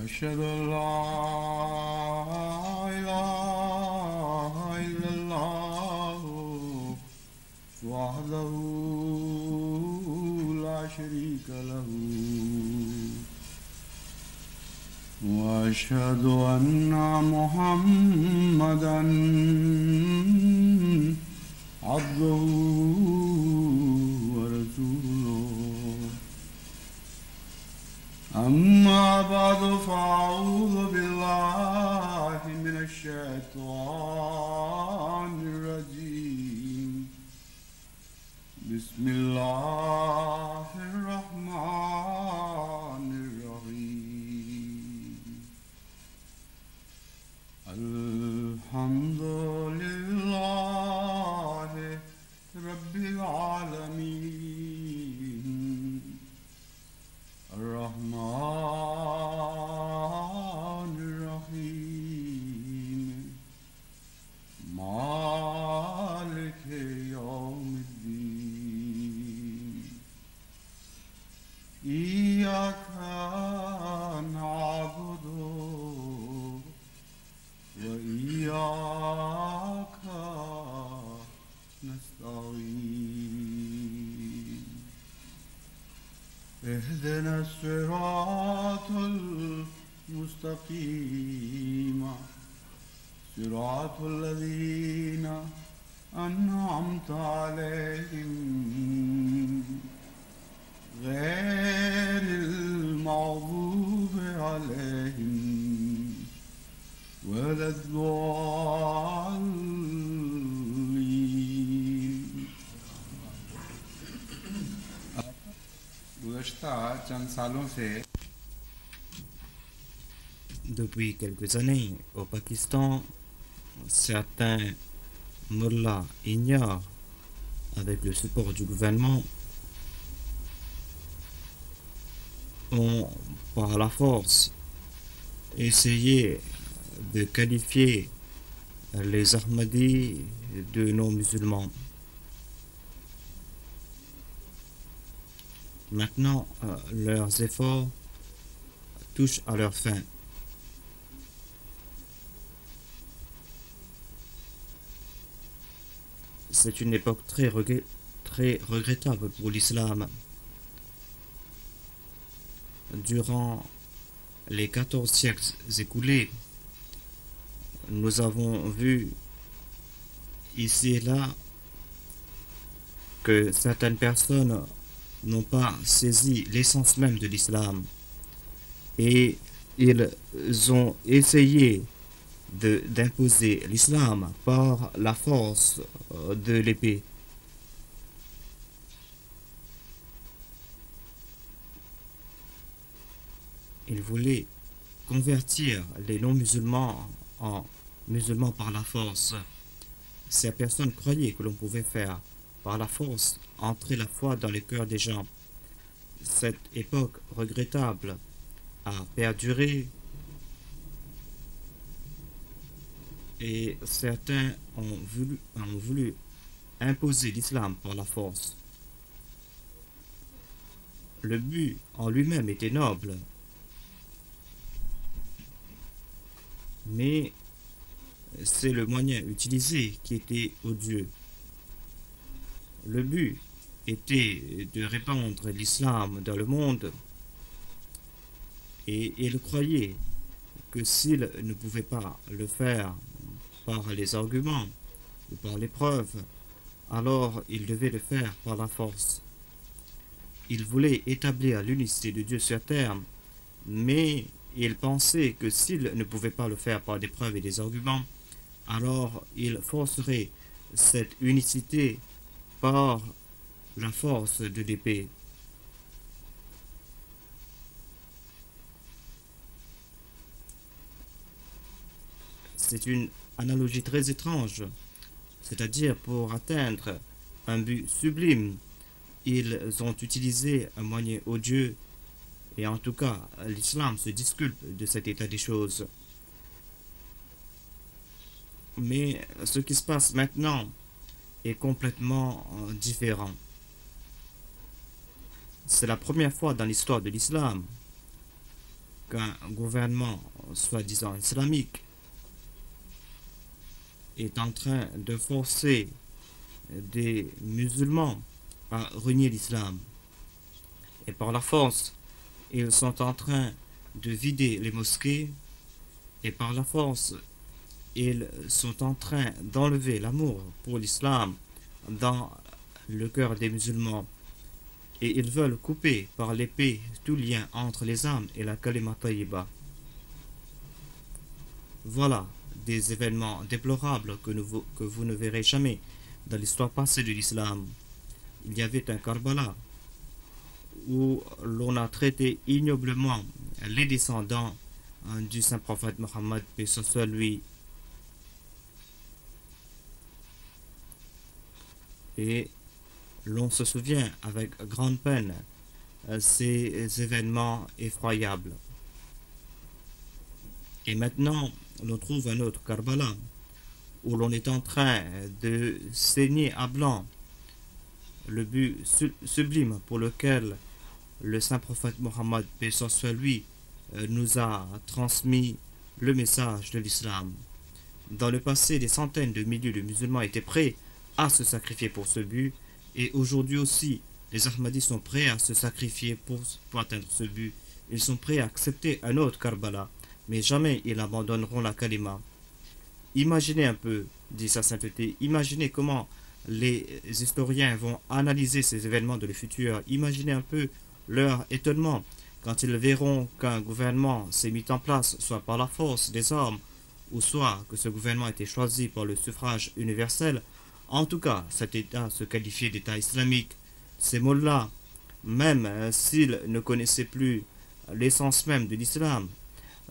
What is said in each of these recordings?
أشهد أن لا إله إلا الله وحده لا شريك له وأشهد أن محمدا عبده ورسوله أما بعد فأعوذ بالله من الشيطان الرجيم بسم الله الرحمن الرحيم الحمد لله رب العالمين الرحمن الرحيم مالك يوم الدين إياك نعبد وإياك نستعين اهدنا الصراط المستقيم صراط الذين أنعمت عليهم غير المغضوب عليهم ولا الضالين. Depuis quelques années, au Pakistan, certains mullahs ignorent, avec le support du gouvernement, ont par la force essayé de qualifier les Ahmadis de non-musulmans. Maintenant, leurs efforts touchent à leur fin. C'est une époque très regrettable pour l'islam. Durant les 14 siècles écoulés, nous avons vu ici et là que certaines personnes n'ont pas saisi l'essence même de l'islam et ils ont essayé d'imposer l'islam par la force de l'épée. Ils voulaient convertir les non-musulmans en musulmans par la force. Ces personnes croyaient que l'on pouvait faire par la force entrer la foi dans les cœurs des gens. Cette époque regrettable a perduré et certains ont voulu imposer l'islam par la force. Le but en lui-même était noble, mais c'est le moyen utilisé qui était odieux. Le but était de répandre l'islam dans le monde et ils croyaient que s'ils ne pouvaient pas le faire par les arguments ou par les preuves, alors ils devaient le faire par la force. Ils voulaient établir l'unicité de Dieu sur terre, mais ils pensaient que s'ils ne pouvaient pas le faire par des preuves et des arguments, alors ils forceraient cette unicité par la force de l'épée. C'est une analogie très étrange, c'est-à-dire pour atteindre un but sublime, ils ont utilisé un moyen odieux, et en tout cas, l'islam se disculpe de cet état des choses. Mais ce qui se passe maintenant est complètement différent. C'est la première fois dans l'histoire de l'islam qu'un gouvernement soi-disant islamique est en train de forcer des musulmans à renier l'islam. Et par la force, ils sont en train de vider les mosquées et par la force, ils sont en train d'enlever l'amour pour l'islam dans le cœur des musulmans. Et ils veulent couper par l'épée tout lien entre les âmes et la kalima tayyiba. Voilà des événements déplorables que vous ne verrez jamais dans l'histoire passée de l'islam. Il y avait un Karbala où l'on a traité ignoblement les descendants du saint prophète Mohammed, paix soit lui. Et l'on se souvient avec grande peine ces événements effroyables. Et maintenant, on trouve un autre Karbala où l'on est en train de saigner à blanc le but sublime pour lequel le saint prophète Mohammed, paix soit lui, nous a transmis le message de l'islam. Dans le passé, des centaines de milliers de musulmans étaient prêts à se sacrifier pour ce but, et aujourd'hui aussi, les Ahmadis sont prêts à se sacrifier pour atteindre ce but. Ils sont prêts à accepter un autre Karbala, mais jamais ils abandonneront la kalima. Imaginez un peu, dit sa sainteté, imaginez comment les historiens vont analyser ces événements de le futur. Imaginez un peu leur étonnement quand ils verront qu'un gouvernement s'est mis en place, soit par la force des armes, ou soit que ce gouvernement a été choisi par le suffrage universel. En tout cas, cet État se qualifiait d'État islamique. Ces mots-là, même s'ils ne connaissaient plus l'essence même de l'islam,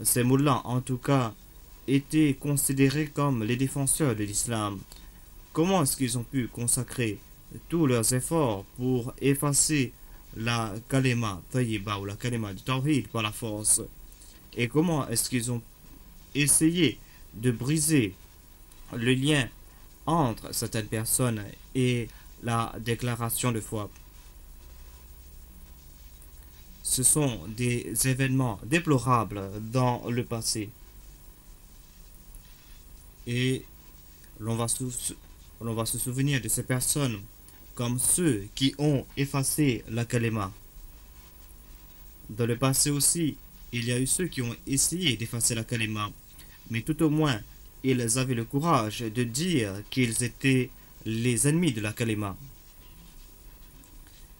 ces mots-là, en tout cas, étaient considérés comme les défenseurs de l'islam. Comment est-ce qu'ils ont pu consacrer tous leurs efforts pour effacer la kalima tayyiba ou la kalima du tawhid par la force? Et comment est-ce qu'ils ont essayé de briser le lien entre certaines personnes et la déclaration de foi? Ce sont des événements déplorables dans le passé. Et l'on va se souvenir de ces personnes comme ceux qui ont effacé la kalima. Dans le passé aussi, il y a eu ceux qui ont essayé d'effacer la kalima, mais tout au moins, ils avaient le courage de dire qu'ils étaient les ennemis de la kalima.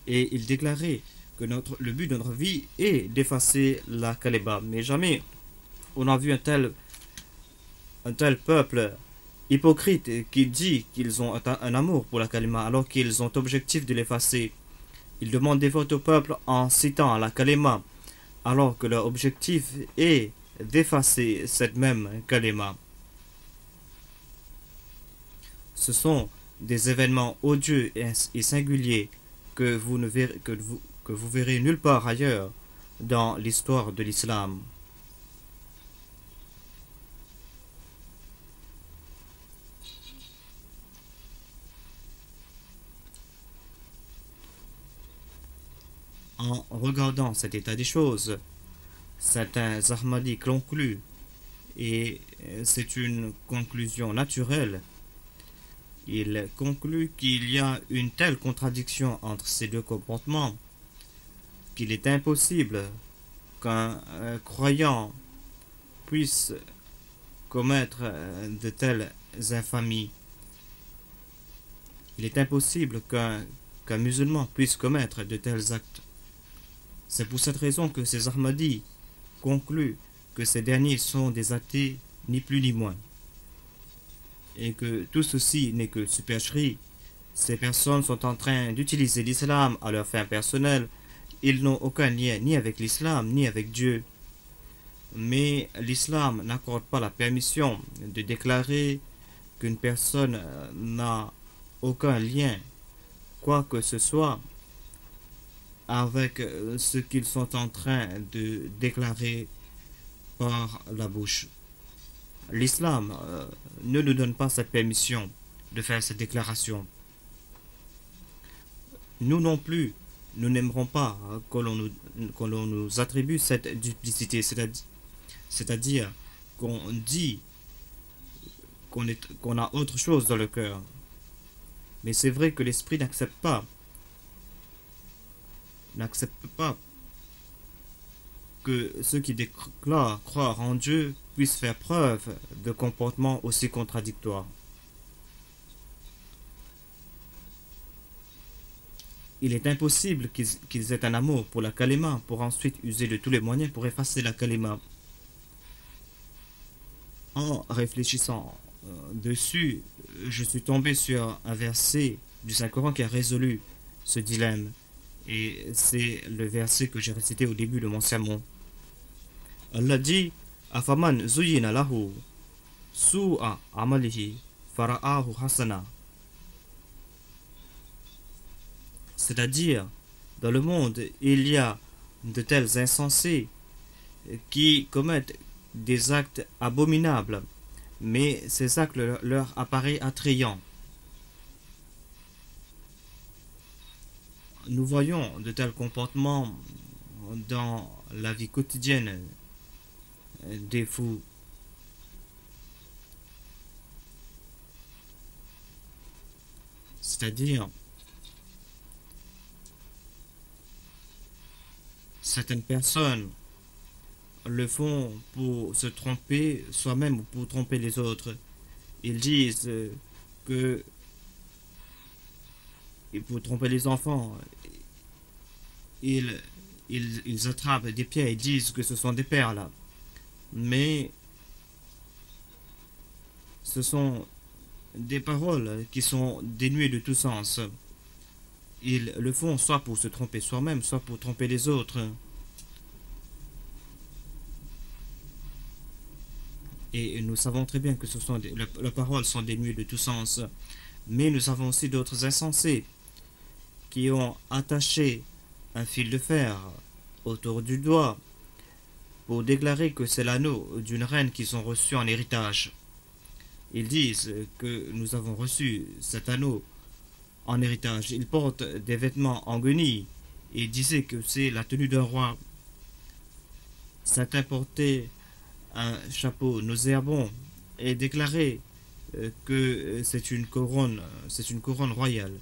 Et ils déclaraient que le but de notre vie est d'effacer la kalima. Mais jamais on a vu un tel peuple hypocrite qui dit qu'ils ont un amour pour la kalima alors qu'ils ont objectif de l'effacer. Ils demandent des votes au peuple en citant la kalima alors que leur objectif est d'effacer cette même kalima. Ce sont des événements odieux et singuliers que vous verrez nulle part ailleurs dans l'histoire de l'islam. En regardant cet état des choses, certains Ahmadis concluent, et c'est une conclusion naturelle, ils concluent qu'il y a une telle contradiction entre ces deux comportements qu'il est impossible qu'un croyant puisse commettre de telles infamies. Il est impossible qu'un musulman puisse commettre de tels actes. C'est pour cette raison que ces Ahmadis concluent que ces derniers sont des athées, ni plus ni moins. Et que tout ceci n'est que supercherie. Ces personnes sont en train d'utiliser l'islam à leur fin personnelle. Ils n'ont aucun lien ni avec l'islam, ni avec Dieu. Mais l'islam n'accorde pas la permission de déclarer qu'une personne n'a aucun lien, quoi que ce soit, avec ce qu'ils sont en train de déclarer par la bouche. L'islam ne nous donne pas cette permission de faire cette déclaration. Nous non plus, nous n'aimerons pas que l'on nous attribue cette duplicité, c'est-à-dire qu'on dit qu'on a autre chose dans le cœur. Mais c'est vrai que l'esprit n'accepte pas que ceux qui déclarent croire en Dieu puissent faire preuve de comportements aussi contradictoires. Il est impossible qu'ils aient un amour pour la kalima pour ensuite user de tous les moyens pour effacer la kalima. En réfléchissant dessus, je suis tombé sur un verset du Saint-Coran qui a résolu ce dilemme. Et c'est le verset que j'ai récité au début de mon sermon. Allah dit Afaman zuyina lahu su'a amalihi fara'ahu hasana. C'est-à-dire, dans le monde, il y a de tels insensés qui commettent des actes abominables, mais ces actes leur apparaissent attrayants. Nous voyons de tels comportements dans la vie quotidienne des fous. C'est-à-dire, certaines personnes le font pour se tromper soi-même ou pour tromper les autres. Ils disent que pour tromper les enfants, ils attrapent des pierres et disent que ce sont des perles. Mais ce sont des paroles qui sont dénuées de tout sens. Ils le font soit pour se tromper soi-même, soit pour tromper les autres. Et nous savons très bien que leurs paroles sont dénuées de tout sens. Mais nous avons aussi d'autres insensés qui ont attaché un fil de fer autour du doigt pour déclarer que c'est l'anneau d'une reine qu'ils ont reçu en héritage. Ils disent que nous avons reçu cet anneau en héritage. Ils portent des vêtements en guenilles et disaient que c'est la tenue d'un roi. Certains portaient un chapeau nauséabond et déclarait que c'est une couronne royale.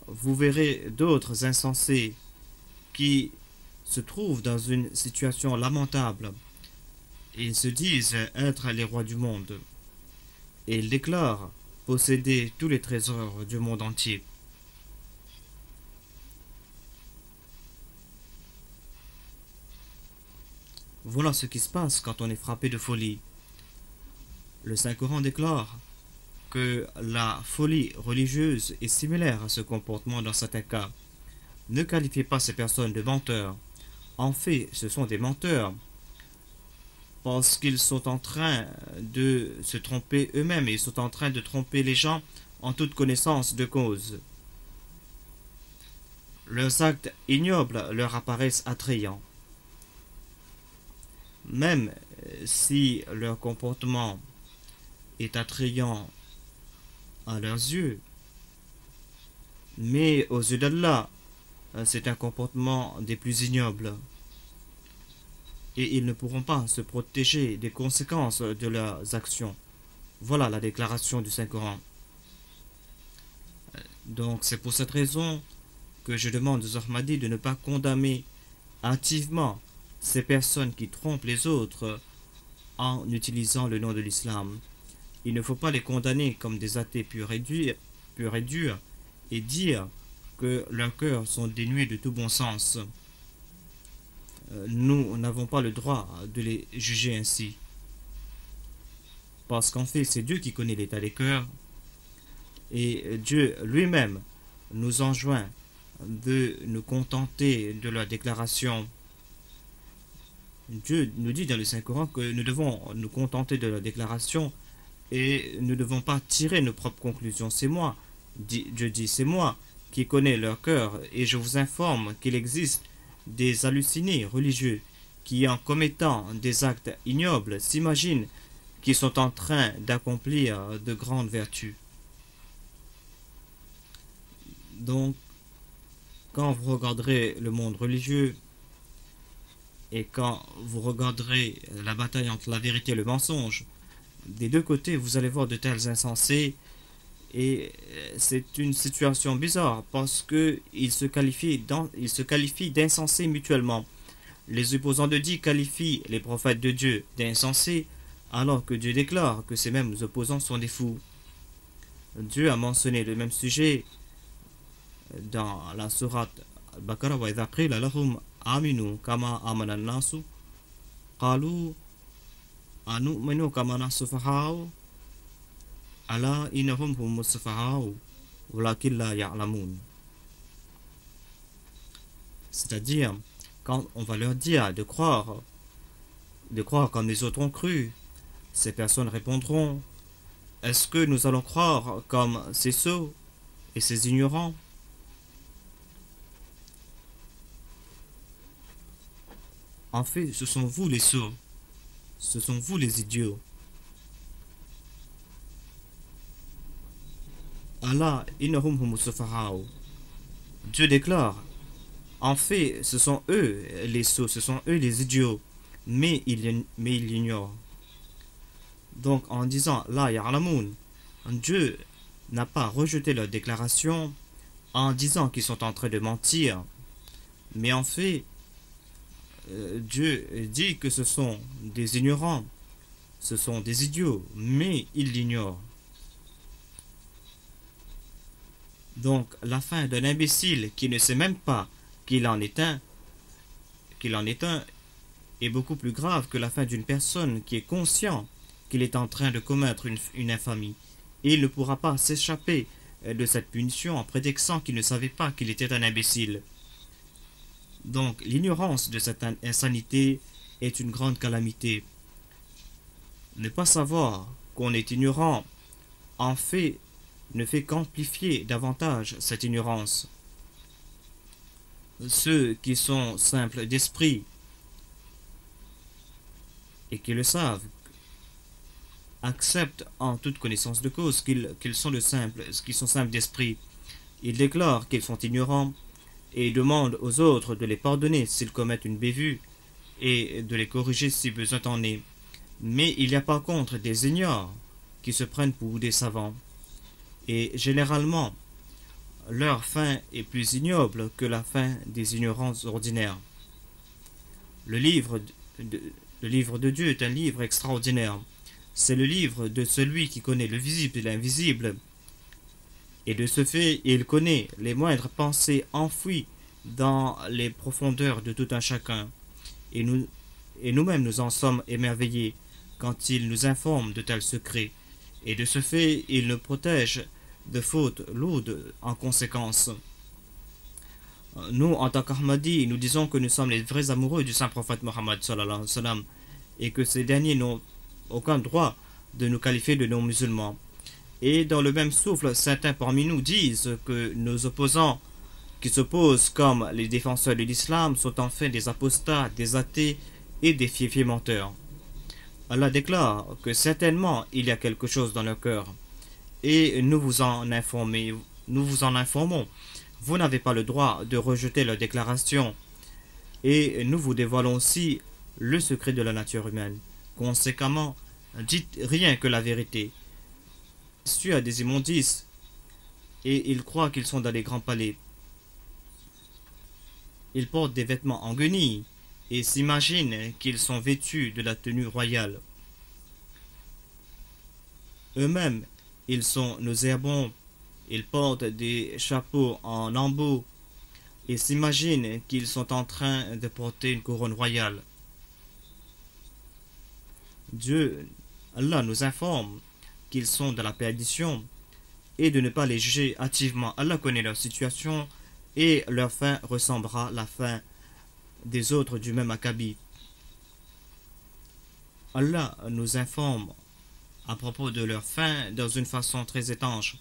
Vous verrez d'autres insensés qui se trouvent dans une situation lamentable. Ils se disent être les rois du monde et ils déclarent posséder tous les trésors du monde entier. Voilà ce qui se passe quand on est frappé de folie. Le Saint-Coran déclare que la folie religieuse est similaire à ce comportement dans certains cas. Ne qualifiez pas ces personnes de menteurs. En fait, ce sont des menteurs parce qu'ils sont en train de se tromper eux-mêmes et ils sont en train de tromper les gens en toute connaissance de cause. Leurs actes ignobles leur apparaissent attrayants. Même si leur comportement est attrayant à leurs yeux, mais aux yeux d'Allah, c'est un comportement des plus ignobles. Et ils ne pourront pas se protéger des conséquences de leurs actions. Voilà la déclaration du Saint-Coran. Donc c'est pour cette raison que je demande aux Ahmadis de ne pas condamner hâtivement ces personnes qui trompent les autres en utilisant le nom de l'islam. Il ne faut pas les condamner comme des athées purs et durs et dire que leurs cœurs sont dénués de tout bon sens. Nous n'avons pas le droit de les juger ainsi. Parce qu'en fait, c'est Dieu qui connaît l'état des cœurs et Dieu lui-même nous enjoint de nous contenter de leur déclaration. Dieu nous dit dans le Saint-Coran que nous devons nous contenter de leur déclaration et nous ne devons pas tirer nos propres conclusions. C'est moi, Dieu dit, c'est moi qui connais leur cœur et je vous informe qu'il existe des hallucinés religieux qui, en commettant des actes ignobles, s'imaginent qu'ils sont en train d'accomplir de grandes vertus. Donc, quand vous regarderez le monde religieux et quand vous regarderez la bataille entre la vérité et le mensonge, des deux côtés, vous allez voir de tels insensés et c'est une situation bizarre parce que ils se qualifient d'insensés mutuellement. Les opposants de Dieu qualifient les prophètes de Dieu d'insensés alors que Dieu déclare que ces mêmes opposants sont des fous. Dieu a mentionné le même sujet dans la sourate Al-Baqarah wa idha qila lahum aminu kama amana an-nasu qalu anu'minu kama nas-sufaha'u ala innahum humus sufaha'u walakin la ya'lamun. C'est-à-dire quand on va leur dire de croire comme les autres ont cru, ces personnes répondront: est-ce que nous allons croire comme ces sots et ces ignorants? En fait, ce sont vous les sots, ce sont vous les idiots. Allah innahum humus sufaha'u. Dieu déclare: en fait, ce sont eux les sots, ce sont eux les idiots, mais ils l'ignorent. Donc, en disant la ya'lamun, Dieu n'a pas rejeté leur déclaration en disant qu'ils sont en train de mentir, mais en fait, Dieu dit que ce sont des ignorants, ce sont des idiots, mais ils l'ignorent. Donc, la fin d'un imbécile qui ne sait même pas qu'il en est un, est beaucoup plus grave que la fin d'une personne qui est conscient qu'il est en train de commettre une infamie. Et il ne pourra pas s'échapper de cette punition en prétextant qu'il ne savait pas qu'il était un imbécile. Donc, l'ignorance de cette insanité est une grande calamité. Ne pas savoir qu'on est ignorant, en fait, ne fait qu'amplifier davantage cette ignorance. Ceux qui sont simples d'esprit et qui le savent acceptent en toute connaissance de cause qu'ils sont simples d'esprit. Ils déclarent qu'ils sont ignorants et demandent aux autres de les pardonner s'ils commettent une bévue et de les corriger si besoin en est. Mais il y a par contre des ignorants qui se prennent pour des savants. Et généralement, leur fin est plus ignoble que la fin des ignorants ordinaires. Le livre de Dieu est un livre extraordinaire. C'est le livre de celui qui connaît le visible et l'invisible. Et de ce fait, il connaît les moindres pensées enfouies dans les profondeurs de tout un chacun. Et nous-mêmes nous en sommes émerveillés quand il nous informe de tels secrets. Et de ce fait, il nous protège de fautes lourdes en conséquence. Nous, en tant qu'Ahmadi, nous disons que nous sommes les vrais amoureux du saint prophète Mohammed sallallahu alayhi wa sallam, et que ces derniers n'ont aucun droit de nous qualifier de non-musulmans. Et dans le même souffle, certains parmi nous disent que nos opposants qui s'opposent comme les défenseurs de l'islam sont en fait des apostats, des athées et des fiefs menteurs. Allah déclare que certainement il y a quelque chose dans leur cœur et nous vous en informons. Vous n'avez pas le droit de rejeter leur déclaration et nous vous dévoilons aussi le secret de la nature humaine. Conséquemment, dites rien que la vérité. Su à des immondices et ils croient qu'ils sont dans les grands palais. Ils portent des vêtements en guenilles et s'imaginent qu'ils sont vêtus de la tenue royale. Eux-mêmes, ils sont nauséabonds, ils portent des chapeaux en lambeaux et s'imaginent qu'ils sont en train de porter une couronne royale. Dieu, Allah nous informe qu'ils sont dans la perdition et de ne pas les juger hâtivement. Allah connaît leur situation et leur fin ressemblera à la fin des autres du même acabit. Allah nous informe à propos de leur fin dans une façon très étanche.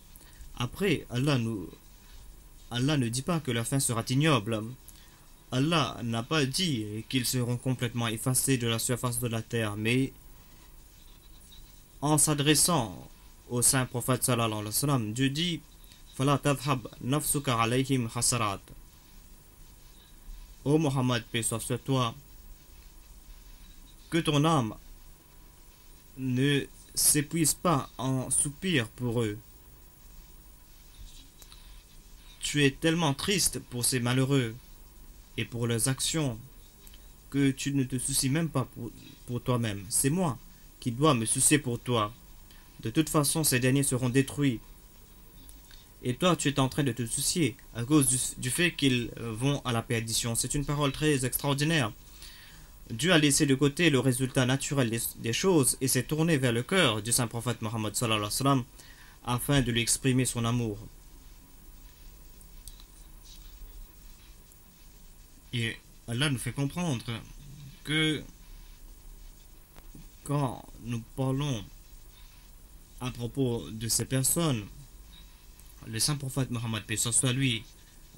Après, Allah ne dit pas que leur fin sera ignoble. Allah n'a pas dit qu'ils seront complètement effacés de la surface de la terre, mais en s'adressant au saint prophète sallallahu alayhi wa sallam, Dieu dit: فلا تذهب نفسك عليهم حسرات. Ô Mohammed, paix soit sur toi, que ton âme ne s'épuise pas en soupir pour eux. Tu es tellement triste pour ces malheureux et pour leurs actions que tu ne te soucies même pas pour toi-même. C'est moi qui dois me soucier pour toi. De toute façon, ces derniers seront détruits. Et toi, tu es en train de te soucier à cause du fait qu'ils vont à la perdition. C'est une parole très extraordinaire. Dieu a laissé de côté le résultat naturel des choses et s'est tourné vers le cœur du saint prophète Mohammed sallallahu alayhi wa sallam afin de lui exprimer son amour. Et Allah nous fait comprendre que quand nous parlons à propos de ces personnes, le saint prophète Mohammed, paix soit lui,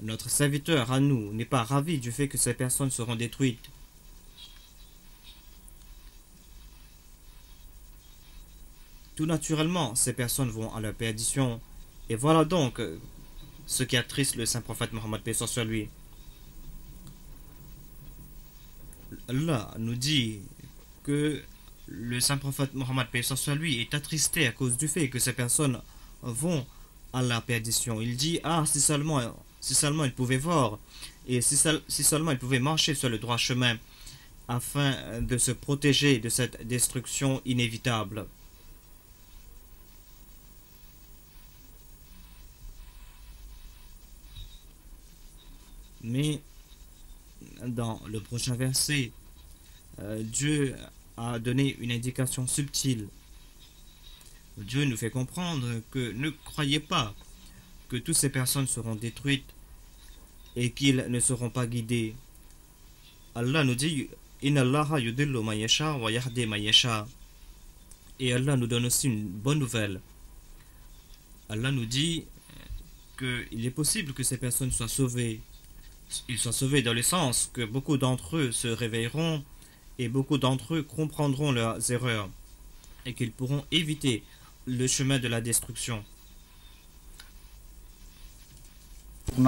notre serviteur à nous, n'est pas ravi du fait que ces personnes seront détruites. Tout naturellement, ces personnes vont à leur perdition. Et voilà donc ce qui attriste le saint prophète Mohammed, paix soit lui. Allah nous dit que le saint prophète Mohammed, paix soit lui, est attristé à cause du fait que ces personnes vont à la perdition. Il dit, ah, si seulement il pouvait voir, et si seulement il pouvait marcher sur le droit chemin, afin de se protéger de cette destruction inévitable. Mais dans le prochain verset, Dieu a donné une indication subtile. Dieu nous fait comprendre que ne croyez pas que toutes ces personnes seront détruites et qu'ils ne seront pas guidés. Allah nous dit Inna Allaha yudillu man yasha wa yahdi man yasha. Et Allah nous donne aussi une bonne nouvelle. Allah nous dit qu'il est possible que ces personnes soient sauvées. Ils soient sauvés dans le sens que beaucoup d'entre eux se réveilleront et beaucoup d'entre eux comprendront leurs erreurs et qu'ils pourront éviter le chemin de la destruction. Ô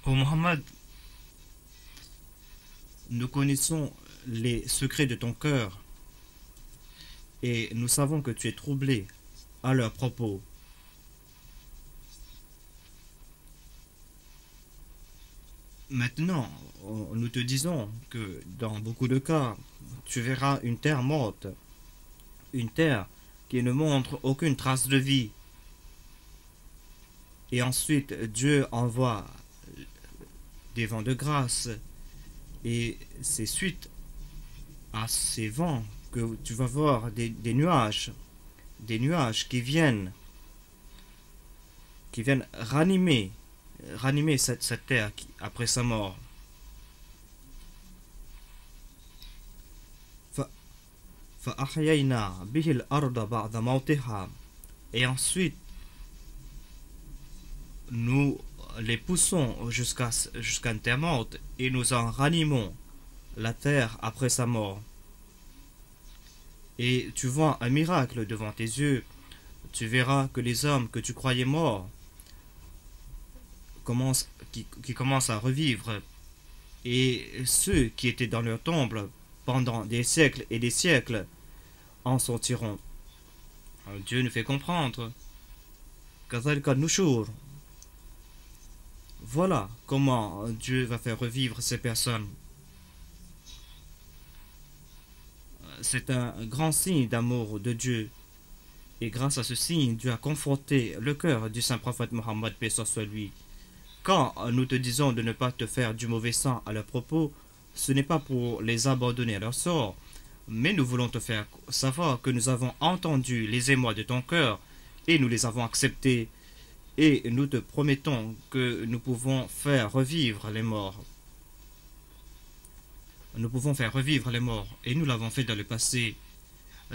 Muhammad, nous connaissons les secrets de ton cœur et nous savons que tu es troublé à leurs propos. Maintenant, nous te disons que dans beaucoup de cas, tu verras une terre morte, une terre qui ne montre aucune trace de vie. Et ensuite, Dieu envoie des vents de grâce et c'est suite à ces vents que tu vas voir des nuages qui viennent ranimer cette terre après sa mort. Et ensuite, nous les poussons jusqu'à une terre morte et nous en ranimons la terre après sa mort. Et tu vois un miracle devant tes yeux. Tu verras que les hommes que tu croyais morts qui commencent à revivre, et ceux qui étaient dans leur tombe pendant des siècles et des siècles en sortiront. Dieu nous fait comprendre. Voilà comment Dieu va faire revivre ces personnes. C'est un grand signe d'amour de Dieu. Et grâce à ce signe, Dieu a conforté le cœur du saint prophète Mohammed, paix soit lui. Quand nous te disons de ne pas te faire du mauvais sang à leur propos, ce n'est pas pour les abandonner à leur sort, mais nous voulons te faire savoir que nous avons entendu les émois de ton cœur et nous les avons acceptés. Et nous te promettons que nous pouvons faire revivre les morts. Nous pouvons faire revivre les morts, et nous l'avons fait dans le passé.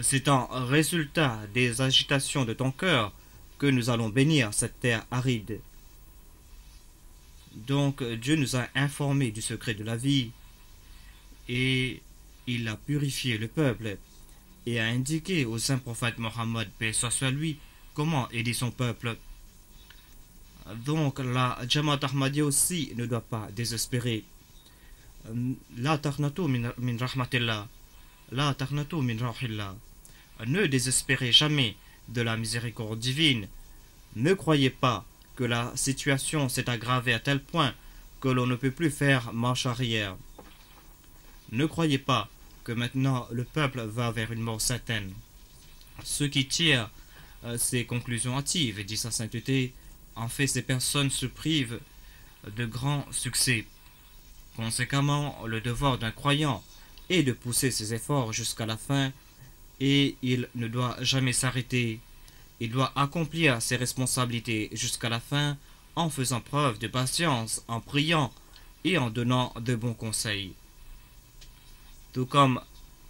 C'est en résultat des agitations de ton cœur que nous allons bénir cette terre aride. Donc Dieu nous a informés du secret de la vie, et il a purifié le peuple, et a indiqué au saint prophète Mohammed, paix soit sur lui, comment aider son peuple. Donc la Jamaat Ahmadiyya aussi ne doit pas désespérer. La taqnatu min rahmatillah, la taqnatu min rahillah. Ne désespérez jamais de la miséricorde divine. Ne croyez pas que la situation s'est aggravée à tel point que l'on ne peut plus faire marche arrière. Ne croyez pas que maintenant le peuple va vers une mort certaine. Ceux qui tirent ces conclusions hâtives, dit sa sainteté, en fait ces personnes se privent de grands succès. Conséquemment, le devoir d'un croyant est de pousser ses efforts jusqu'à la fin et il ne doit jamais s'arrêter. Il doit accomplir ses responsabilités jusqu'à la fin en faisant preuve de patience, en priant et en donnant de bons conseils. Tout comme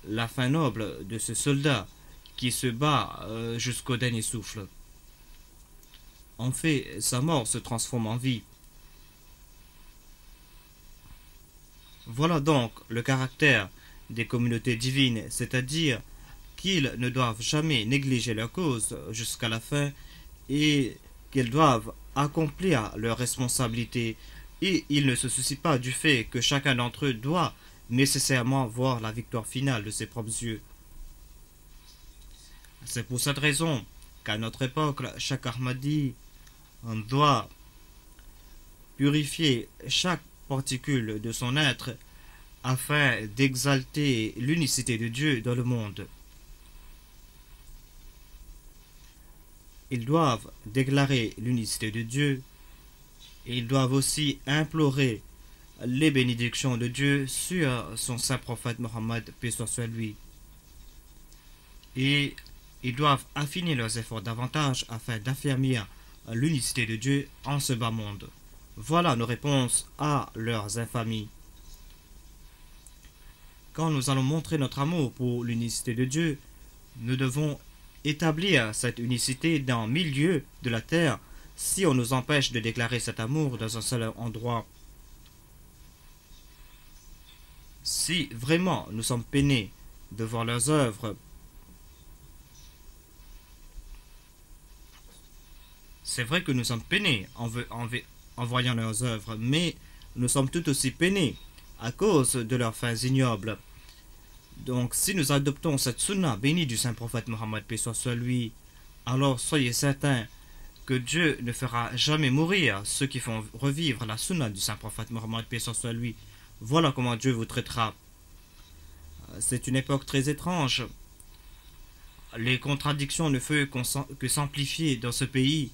la fin noble de ce soldat qui se bat jusqu'au dernier souffle. En fait, sa mort se transforme en vie. Voilà donc le caractère des communautés divines, c'est-à-dire qu'ils ne doivent jamais négliger leur cause jusqu'à la fin et qu'ils doivent accomplir leurs responsabilités et ils ne se soucient pas du fait que chacun d'entre eux doit nécessairement voir la victoire finale de ses propres yeux. C'est pour cette raison qu'à notre époque, chaque Ahmadi doit purifier chaque particule de son être afin d'exalter l'unicité de Dieu dans le monde. Ils doivent déclarer l'unicité de Dieu et ils doivent aussi implorer les bénédictions de Dieu sur son saint prophète Mohammed, paix soit sur lui. Et ils doivent affiner leurs efforts davantage afin d'affermir l'unicité de Dieu en ce bas monde. Voilà nos réponses à leurs infamies. Quand nous allons montrer notre amour pour l'unicité de Dieu, nous devons établir cette unicité dans 1000 lieues de la terre si on nous empêche de déclarer cet amour dans un seul endroit. Si vraiment nous sommes peinés de voir leurs œuvres, c'est vrai que nous sommes peinés en voyant leurs œuvres, mais nous sommes tout aussi peinés à cause de leurs fins ignobles. Donc, si nous adoptons cette sunna bénie du saint prophète Mohammed, paix soit sur lui, alors soyez certains que Dieu ne fera jamais mourir ceux qui font revivre la sunna du saint prophète Mohammed, paix soit sur lui. Voilà comment Dieu vous traitera. C'est une époque très étrange. Les contradictions ne font que s'amplifier dans ce pays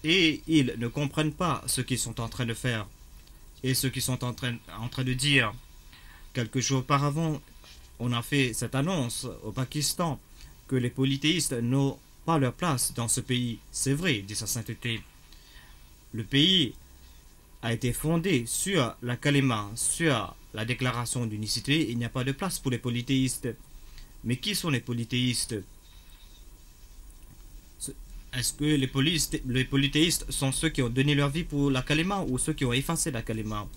et ils ne comprennent pas ce qu'ils sont en train de faire et ce qu'ils sont en train de dire. Quelques jours auparavant, on a fait cette annonce au Pakistan que les polythéistes n'ont pas leur place dans ce pays. C'est vrai, dit sa sainteté. Le pays a été fondé sur la kalima, sur la déclaration d'unicité. Il n'y a pas de place pour les polythéistes. Mais qui sont les polythéistes? Est-ce que les polythéistes sont ceux qui ont donné leur vie pour la kalima ou ceux qui ont effacé la kalima?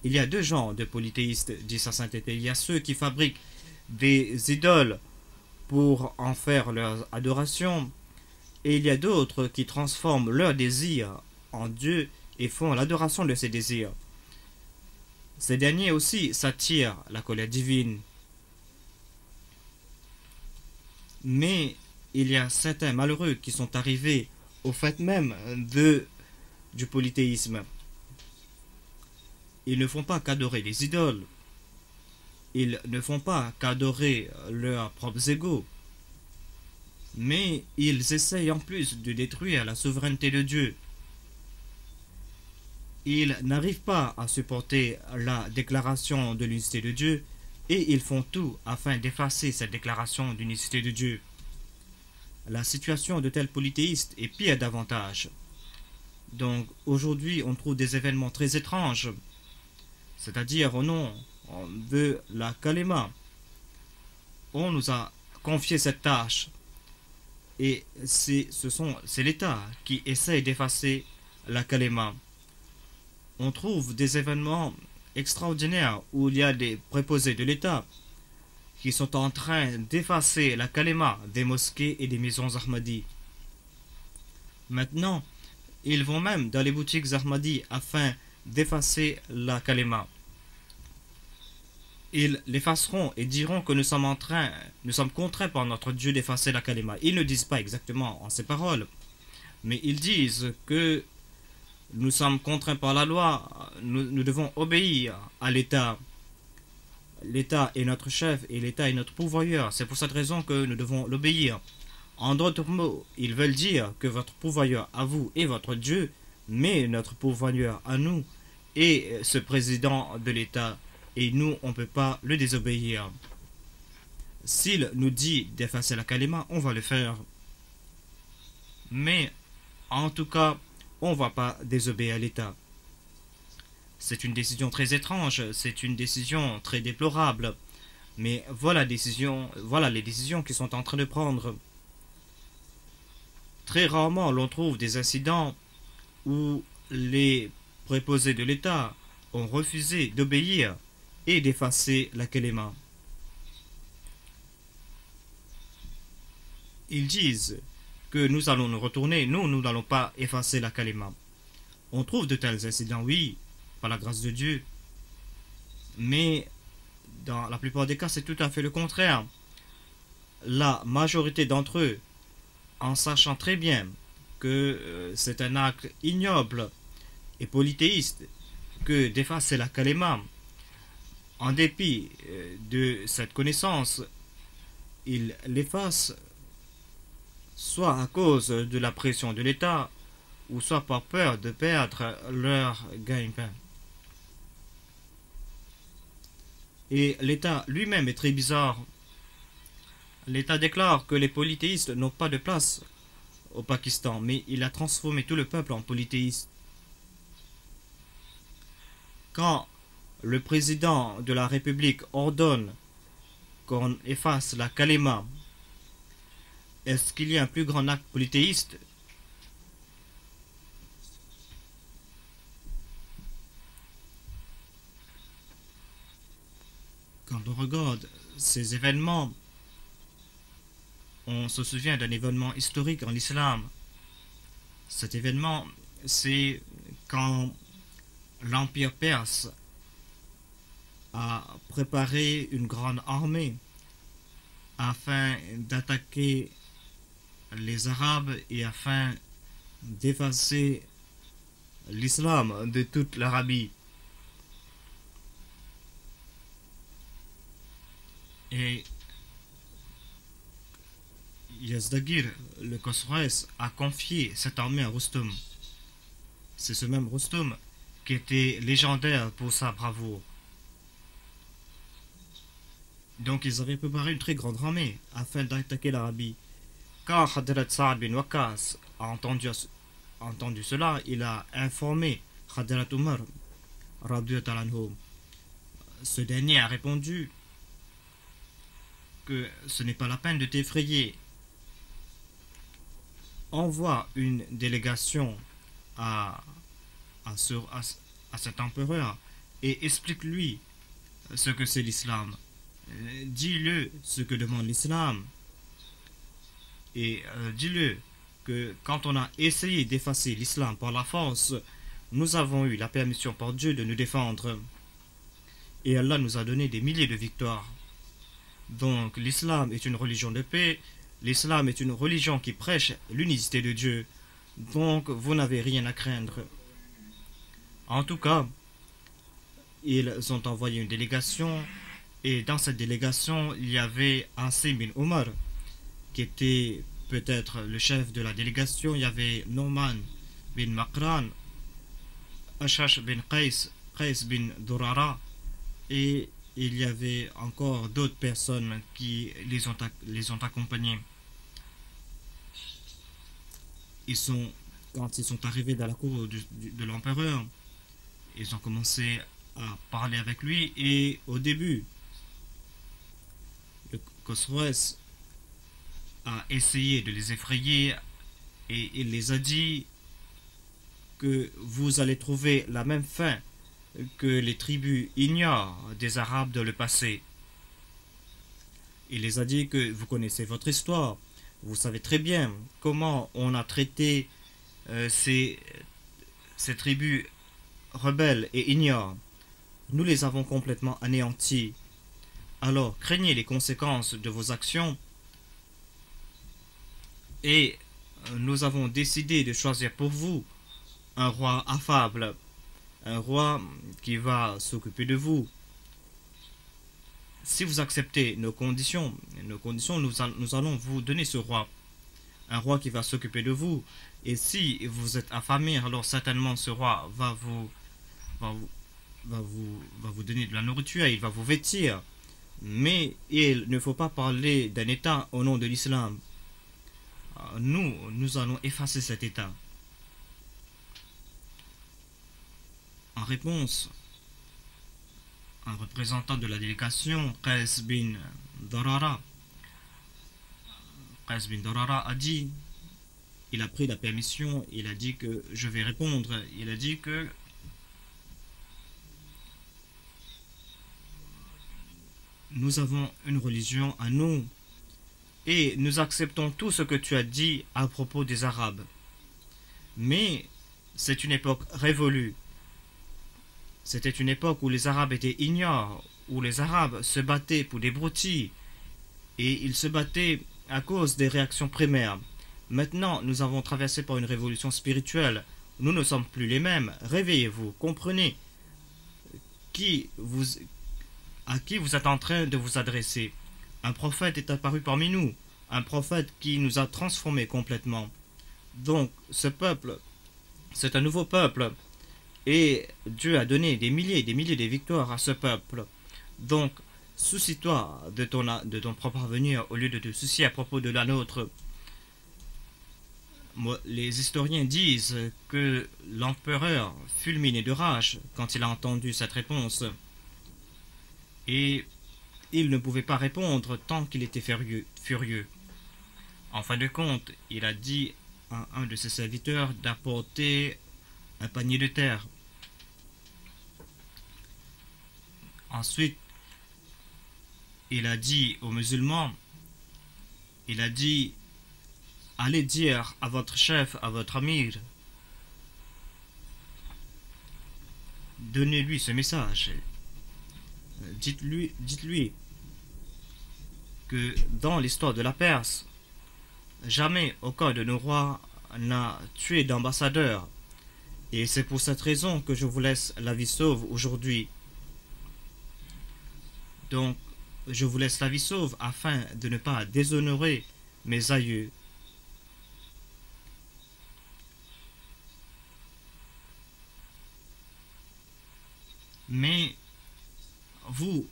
Il y a deux genres de polythéistes, dit sa sainteté. Il y a ceux qui fabriquent des idoles pour en faire leur adoration, et il y a d'autres qui transforment leurs désirs en Dieu et font l'adoration de ces désirs. Ces derniers aussi s'attirent la colère divine. Mais il y a certains malheureux qui sont arrivés au fait même du polythéisme. Ils ne font pas qu'adorer les idoles. Ils ne font pas qu'adorer leurs propres égaux. Mais ils essayent en plus de détruire la souveraineté de Dieu. Ils n'arrivent pas à supporter la déclaration de l'unicité de Dieu et ils font tout afin d'effacer cette déclaration d'unicité de Dieu. La situation de tels polythéistes est pire davantage. Donc aujourd'hui on trouve des événements très étranges. C'est-à-dire au nom de la kalima, on nous a confié cette tâche et c'est l'État qui essaye d'effacer la kalima. On trouve des événements extraordinaires où il y a des préposés de l'État qui sont en train d'effacer la kalima des mosquées et des maisons Ahmadi. Maintenant, ils vont même dans les boutiques Ahmadi afin d'effacer la kalima. Ils l'effaceront et diront que nous sommes contraints par notre Dieu d'effacer la kalima. Ils ne disent pas exactement en ces paroles, mais ils disent que nous sommes contraints par la loi, nous devons obéir à l'État. L'État est notre chef et l'État est notre pourvoyeur. C'est pour cette raison que nous devons l'obéir. En d'autres mots, ils veulent dire que votre pourvoyeur à vous est votre Dieu, mais notre pourvoyeur à nous est ce président de l'État. Et nous, on ne peut pas le désobéir. S'il nous dit d'effacer la kalima, on va le faire. Mais, en tout cas, on ne va pas désobéir à l'État. C'est une décision très étrange, c'est une décision très déplorable. Mais voilà les décisions qu'ils sont en train de prendre. Très rarement, l'on trouve des incidents où les préposés de l'État ont refusé d'obéir et d'effacer la kalima. Ils disent que nous allons nous retourner, nous n'allons pas effacer la kalima. On trouve de tels incidents, oui, par la grâce de Dieu, mais dans la plupart des cas, c'est tout à fait le contraire. La majorité d'entre eux, en sachant très bien que c'est un acte ignoble et polythéiste que d'effacer la kalima, en dépit de cette connaissance, ils l'effacent soit à cause de la pression de l'État, ou soit par peur de perdre leur gagne-pain. Et l'État lui-même est très bizarre. L'État déclare que les polythéistes n'ont pas de place au Pakistan, mais il a transformé tout le peuple en polythéiste. Quand le président de la République ordonne qu'on efface la kalima, est-ce qu'il y a un plus grand acte polythéiste? Quand on regarde ces événements, on se souvient d'un événement historique en islam. Cet événement, c'est quand l'Empire perse a préparé une grande armée afin d'attaquer les Arabes et afin d'effacer l'islam de toute l'Arabie. Et Yazdagir, le Khosroès, a confié cette armée à Rustum. C'est ce même Rustum qui était légendaire pour sa bravoure. Donc ils avaient préparé une très grande armée afin d'attaquer l'Arabie. Quand Hadrat Saad bin Waqqas a entendu cela, il a informé Hadrat Umar radhiyallahu anhu. Ce dernier a répondu que ce n'est pas la peine de t'effrayer. Envoie une délégation à cet empereur et explique-lui ce que c'est l'islam. Dis-le ce que demande l'islam. Et dis-le que quand on a essayé d'effacer l'islam par la force, nous avons eu la permission par Dieu de nous défendre. Et Allah nous a donné des milliers de victoires. Donc l'islam est une religion de paix. L'islam est une religion qui prêche l'unicité de Dieu. Donc vous n'avez rien à craindre. En tout cas, ils ont envoyé une délégation. Et dans cette délégation, il y avait Asim bin Omar, qui était peut-être le chef de la délégation. Il y avait Nouman bin Makran, Ashash bin Qais bin Durara, et il y avait encore d'autres personnes qui les ont accompagnés. Quand ils sont arrivés dans la cour de l'empereur, ils ont commencé à parler avec lui, et au début, le Khosroès a essayé de les effrayer et il les a dit que vous allez trouver la même fin que les tribus ignorent des Arabes dans le passé. Il les a dit que vous connaissez votre histoire. Vous savez très bien comment on a traité ces tribus rebelles et ignares. Nous les avons complètement anéantis. Alors craignez les conséquences de vos actions et nous avons décidé de choisir pour vous un roi affable, un roi qui va s'occuper de vous. Si vous acceptez nos conditions, nous allons vous donner ce roi, un roi qui va s'occuper de vous. Et si vous êtes affamé, alors certainement ce roi va vous, va vous donner de la nourriture, il va vous vêtir. Mais il ne faut pas parler d'un État au nom de l'islam. Nous allons effacer cet État. En réponse, un représentant de la délégation, Qais bin Darara, a dit, il a pris la permission, il a dit que je vais répondre, il a dit que nous avons une religion à nous et nous acceptons tout ce que tu as dit à propos des Arabes. Mais c'est une époque révolue. C'était une époque où les Arabes étaient ignares, où les Arabes se battaient pour des broutilles, et ils se battaient à cause des réactions primaires. Maintenant, nous avons traversé par une révolution spirituelle. Nous ne sommes plus les mêmes. Réveillez-vous, comprenez à qui vous êtes en train de vous adresser. Un prophète est apparu parmi nous, un prophète qui nous a transformés complètement. Donc, ce peuple, c'est un nouveau peuple. Et Dieu a donné des milliers et des milliers de victoires à ce peuple. Donc, soucie-toi de ton propre avenir au lieu de te soucier à propos de la nôtre. Les historiens disent que l'empereur fulminait de rage quand il a entendu cette réponse. Et il ne pouvait pas répondre tant qu'il était furieux. En fin de compte, il a dit à un de ses serviteurs d'apporter un panier de terre. Ensuite, il a dit aux musulmans, il a dit, allez dire à votre chef, à votre amir, donnez-lui ce message. Dites-lui que dans l'histoire de la Perse, jamais aucun de nos rois n'a tué d'ambassadeur. Et c'est pour cette raison que je vous laisse la vie sauve aujourd'hui. Donc, je vous laisse la vie sauve afin de ne pas déshonorer mes aïeux. Mais vous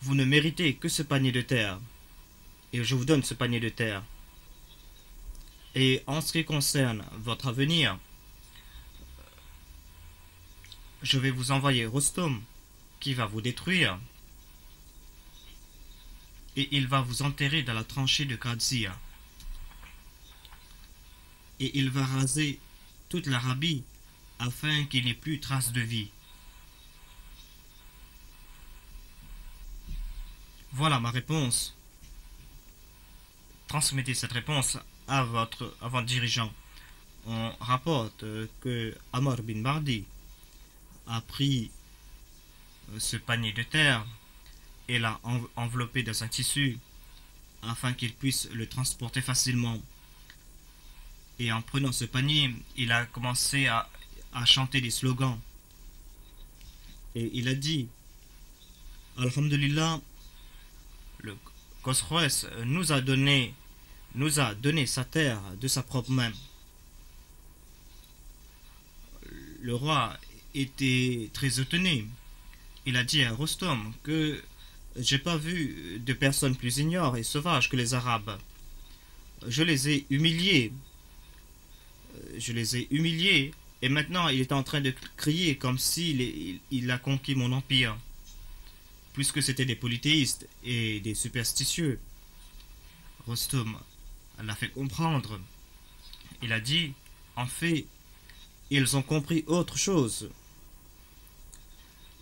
ne méritez que ce panier de terre. Et je vous donne ce panier de terre. Et en ce qui concerne votre avenir, je vais vous envoyer Rostom qui va vous détruire. Et il va vous enterrer dans la tranchée de Qadsia. Et il va raser toute l'Arabie afin qu'il n'y ait plus trace de vie. Voilà ma réponse. Transmettez cette réponse à votre dirigeant. On rapporte que Amr bin Bardi a pris ce panier de terre et l'a enveloppé dans un tissu afin qu'il puisse le transporter facilement. Et en prenant ce panier, il a commencé à chanter des slogans. Et il a dit, Alhamdulillah, le Khosroès nous a donné sa terre de sa propre main. Le roi était très étonné. Il a dit à Rostom que j'ai pas vu de personnes plus ignares et sauvages que les Arabes. Je les ai humiliés. Et maintenant il est en train de crier comme s'il a conquis mon empire. Puisque c'était des polythéistes et des superstitieux. Rostom l'a fait comprendre. Il a dit, en fait, ils ont compris autre chose.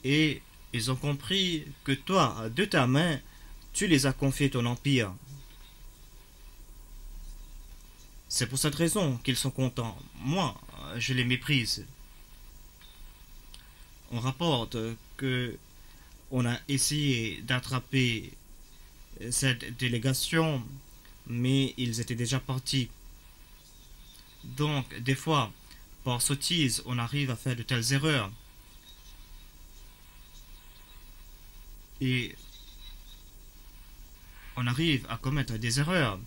Et ils ont compris que toi, de ta main, tu les as confiés ton empire. C'est pour cette raison qu'ils sont contents. Moi, je les méprise. On rapporte que on a essayé d'attraper cette délégation, mais ils étaient déjà partis. Donc, des fois, par sottise, on arrive à faire de telles erreurs. Et on arrive à commettre des erreurs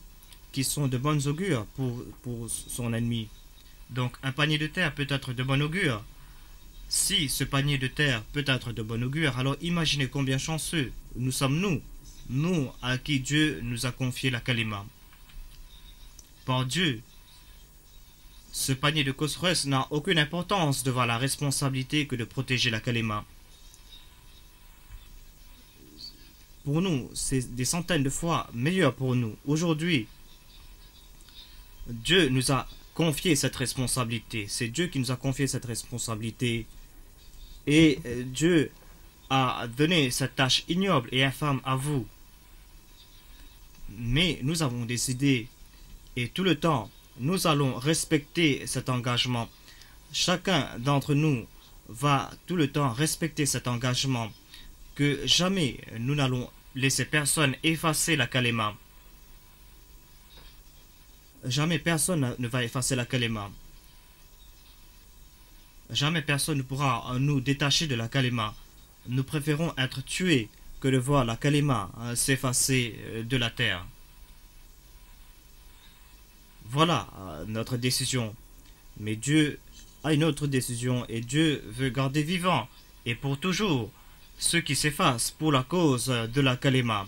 qui sont de bonnes augures pour son ennemi. Donc, un panier de terre peut être de bon augure. Si ce panier de terre peut être de bon augure, alors imaginez combien chanceux nous sommes nous à qui Dieu nous a confié la kalima. Par Dieu, ce panier de Khosroes n'a aucune importance devant la responsabilité que de protéger la kalima. Pour nous, c'est des centaines de fois meilleur pour nous. Aujourd'hui, Dieu nous a confié cette responsabilité. C'est Dieu qui nous a confié cette responsabilité. Et Dieu a donné cette tâche ignoble et infâme à vous. Mais nous avons décidé, et tout le temps, nous allons respecter cet engagement. Chacun d'entre nous va tout le temps respecter cet engagement, que jamais nous n'allons laisser personne effacer la kalima. Jamais personne ne va effacer la kalima. Jamais personne ne pourra nous détacher de la kalima. Nous préférons être tués que de voir la kalima s'effacer de la terre. Voilà notre décision. Mais Dieu a une autre décision et Dieu veut garder vivant et pour toujours ceux qui s'effacent pour la cause de la kalima.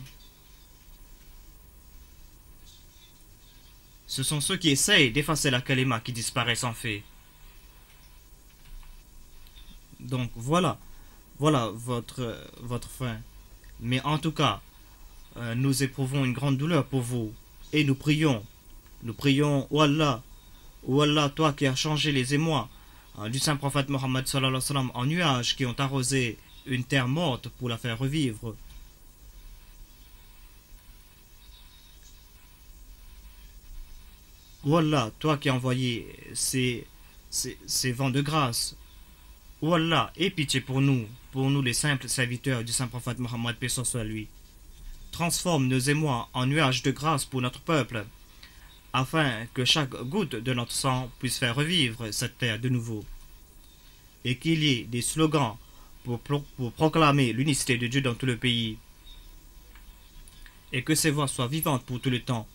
Ce sont ceux qui essayent d'effacer la kalima qui disparaissent en fait. Donc voilà votre fin. Mais en tout cas, nous éprouvons une grande douleur pour vous. Et nous prions, ô Allah, toi qui as changé les émois du saint prophète Mohammed sallallahu alayhi wa sallam en nuages qui ont arrosé une terre morte pour la faire revivre. Ô Allah, toi qui as envoyé ces vents de grâce. Ô Allah, aie pitié pour nous les simples serviteurs du saint prophète Mohammed, paix soit lui. Transforme nos émois en nuages de grâce pour notre peuple, afin que chaque goutte de notre sang puisse faire revivre cette terre de nouveau. Et qu'il y ait des slogans pour proclamer l'unicité de Dieu dans tout le pays. Et que ces voix soient vivantes pour tout le temps.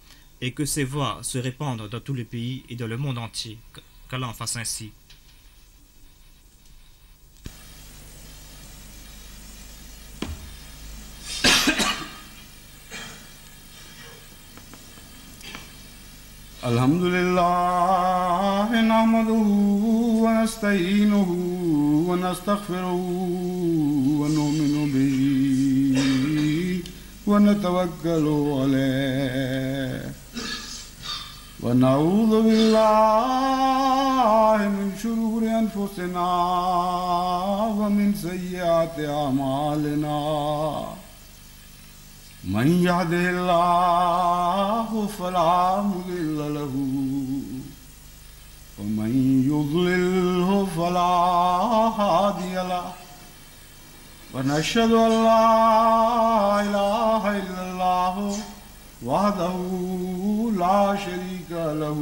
Et que ces voix se répandent dans tout le pays et dans le monde entier. Qu'Allah en fasse ainsi. Alhamdulillah nahmaduhu wa nasta'inuhu wa nastaghfiruhu wa nu'minu bihi wa natawakkalu alayhi wa na'udhu billahi min shururi anfusina wa min sayyiati a'malina. من يهده الله فلا مضل له ومن يضلله فلا هادي له ونشهد أن لا إله إلا الله وحده لا شريك له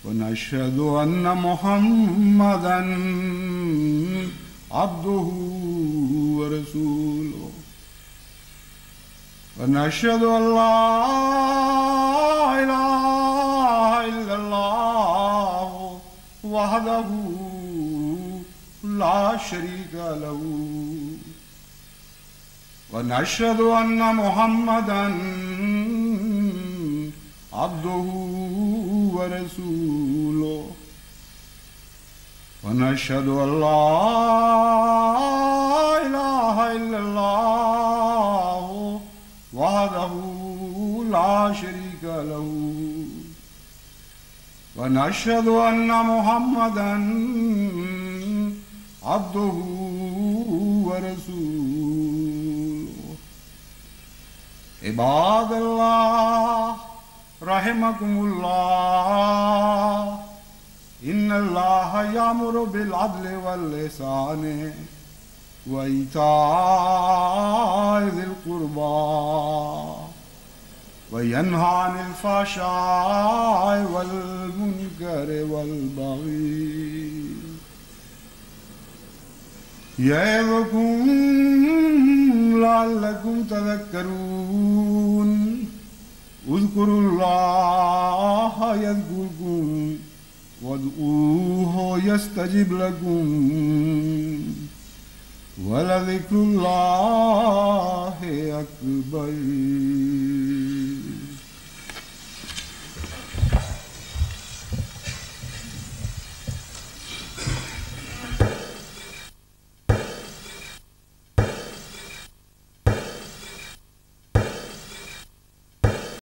ونشهد أن محمدا عبده ورسوله ونشهد أن لا إله إلا الله وحده لا شريك له ونشهد أن محمدا عبده ورسوله ونشهد أن لا إله إلا الله وحده لا شريك له ونشهد أن محمدا عبده ورسوله عباد الله رحمكم الله إن الله يأمر بالعدل والإحسان وإيتاء ذي القربى وينهى عن الفحشاء والمنكر والبغي يعظكم لعلكم تذكرون اذكروا الله يذكركم وادعوه يستجب لكم ولذكر الله أكبر